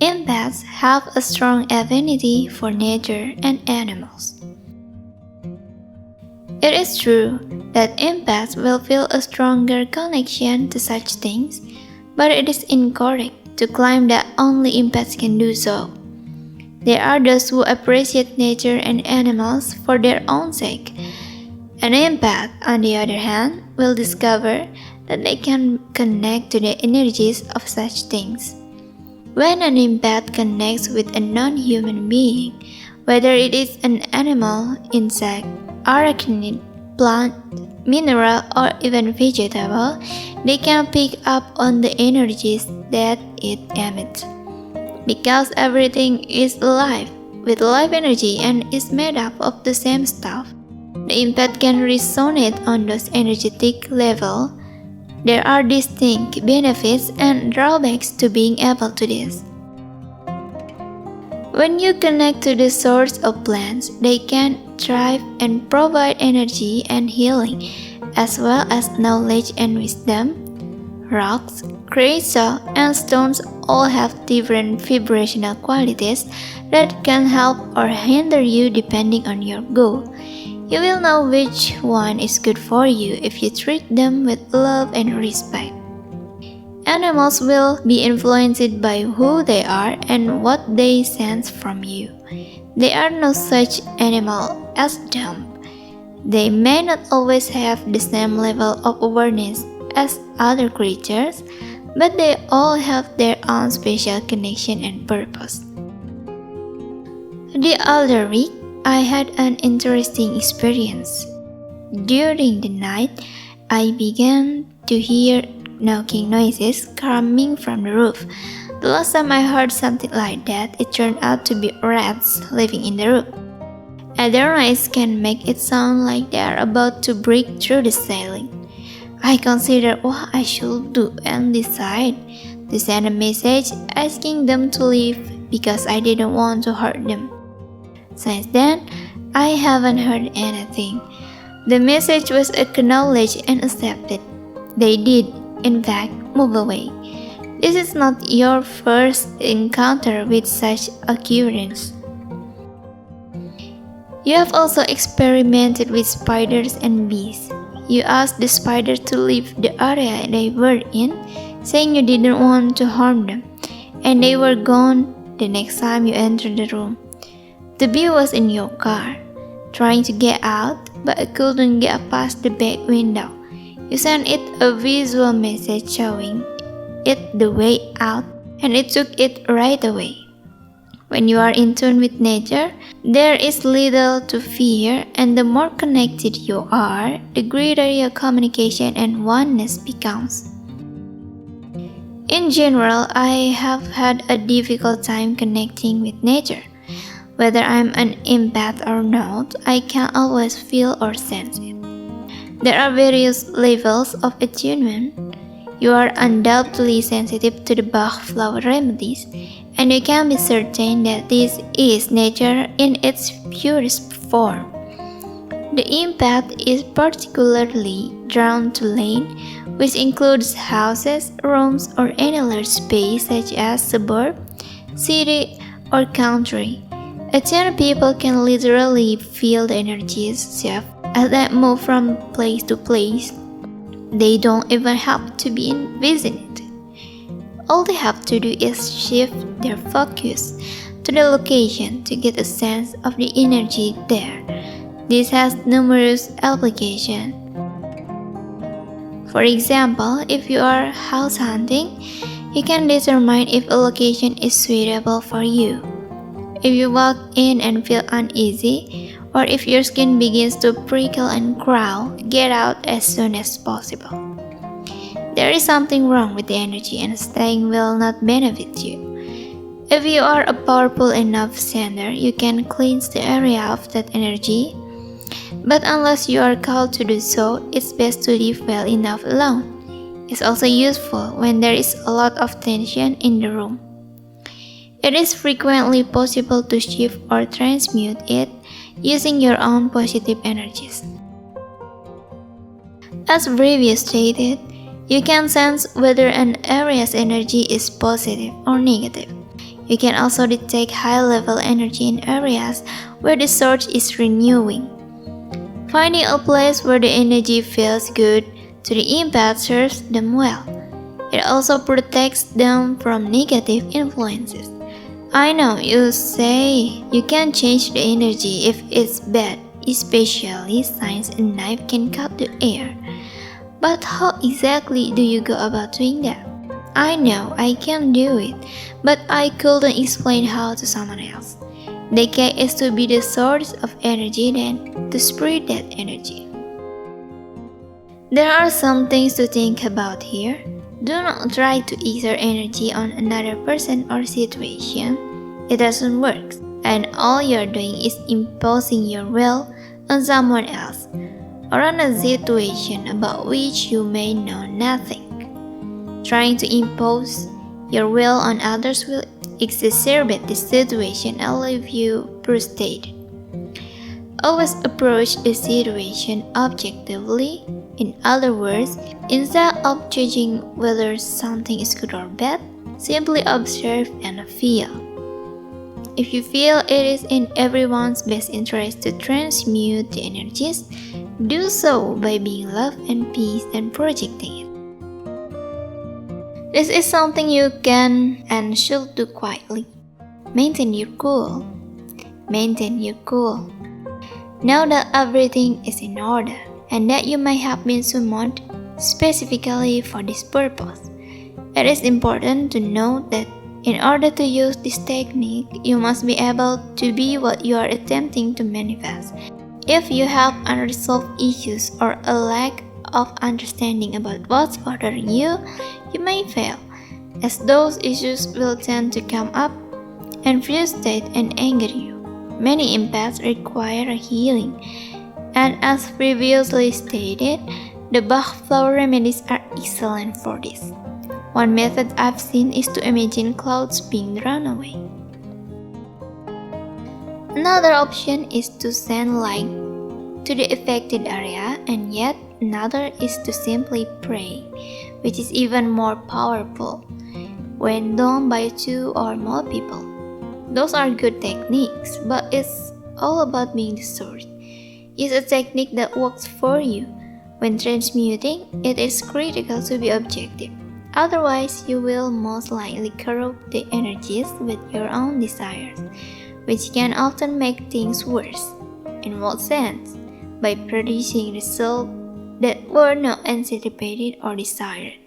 Empaths have a strong affinity for nature and animals. It is true that empaths will feel a stronger connection to such things, but it is incorrect to claim that only empaths can do so. There are those who appreciate nature and animals for their own sake. An empath, on the other hand, will discover that they can connect to the energies of such things. When an empath connects with a non-human being, whether it is an animal, insect, arachnid, plant, mineral, or even vegetable, they can pick up on the energies that it emits. Because everything is alive, with life energy and is made up of the same stuff, the empath can resonate on those energetic levels. There are distinct benefits and drawbacks to being able to this. When you connect to the source of plants, they can thrive and provide energy and healing, as well as knowledge and wisdom. Rocks, crystals, and stones all have different vibrational qualities that can help or hinder you depending on your goal. You will know which one is good for you if you treat them with love and respect. Animals will be influenced by who they are and what they sense from you. There are no such animal as dumb. They may not always have the same level of awareness as other creatures, but they all have their own special connection and purpose. The other week, I had an interesting experience. During the night, I began to hear knocking noises coming from the roof. The last time I heard something like that, it turned out to be rats living in the roof. Other noise can make it sound like they are about to break through the ceiling. I considered what I should do and decide to send a message asking them to leave because I didn't want to hurt them. Since then, I haven't heard anything. The message was acknowledged and accepted. They did, in fact, move away. This is not your first encounter with such occurrence. You have also experimented with spiders and bees. You asked the spider to leave the area they were in, saying you didn't want to harm them, and they were gone the next time you entered the room. The bee was in your car, trying to get out, but it couldn't get past the back window. You sent it a visual message showing it the way out, and it took it right away. When you are in tune with nature, there is little to fear, and the more connected you are, the greater your communication and oneness becomes. In general, I have had a difficult time connecting with nature. Whether I'm an empath or not, I can't always feel or sense it. There are various levels of attunement. You are undoubtedly sensitive to the Bach flower remedies, and you can be certain that this is nature in its purest form. The empath is particularly drawn to land, which includes houses, rooms, or any large space such as suburb, city, or country. Attuned people can literally feel the energies shift as they move from place to place. They don't even have to be in vicinity. All they have to do is shift their focus to the location to get a sense of the energy there. This has numerous applications. For example, if you are house hunting, you can determine if a location is suitable for you. If you walk in and feel uneasy, or if your skin begins to prickle and crawl, get out as soon as possible. There is something wrong with the energy and staying will not benefit you. If you are a powerful enough sender, you can cleanse the area of that energy. But unless you are called to do so, it's best to leave well enough alone. It's also useful when there is a lot of tension in the room. It is frequently possible to shift or transmute it using your own positive energies. As previously stated, you can sense whether an area's energy is positive or negative. You can also detect high-level energy in areas where the source is renewing. Finding a place where the energy feels good to the empath serves them well. It also protects them from negative influences. I know you say you can change the energy if it's bad, especially since a knife can cut the air. But how exactly do you go about doing that? I know I can do it, but I couldn't explain how to someone else. The key is to be the source of energy, then to spread that energy. There are some things to think about here. Do not try to exert energy on another person or situation. It doesn't work, and all you're doing is imposing your will on someone else or on a situation about which you may know nothing. Trying to impose your will on others will exacerbate the situation and leave you frustrated. Always approach the situation objectively. In other words, instead of judging whether something is good or bad, simply observe and feel. If you feel it is in everyone's best interest to transmute the energies, do so by being love and peace and projecting it. This is something you can and should do quietly. Maintain your cool. Maintain your cool. Know that everything is in order and that you may have been summoned specifically for this purpose. It is important to note that in order to use this technique, you must be able to be what you are attempting to manifest. If you have unresolved issues or a lack of understanding about what's bothering you, you may fail, as those issues will tend to come up and frustrate and anger you. Many empaths require a healing, and as previously stated, the Bach flower remedies are excellent for this. One method I've seen is to imagine clouds being drawn away. Another option is to send light to the affected area, and yet another is to simply pray, which is even more powerful when done by two or more people. Those are good techniques, but it's all about being the source. Use a technique that works for you. When transmuting, it is critical to be objective. Otherwise, you will most likely corrupt the energies with your own desires, which can often make things worse. In what sense? By producing results that were not anticipated or desired.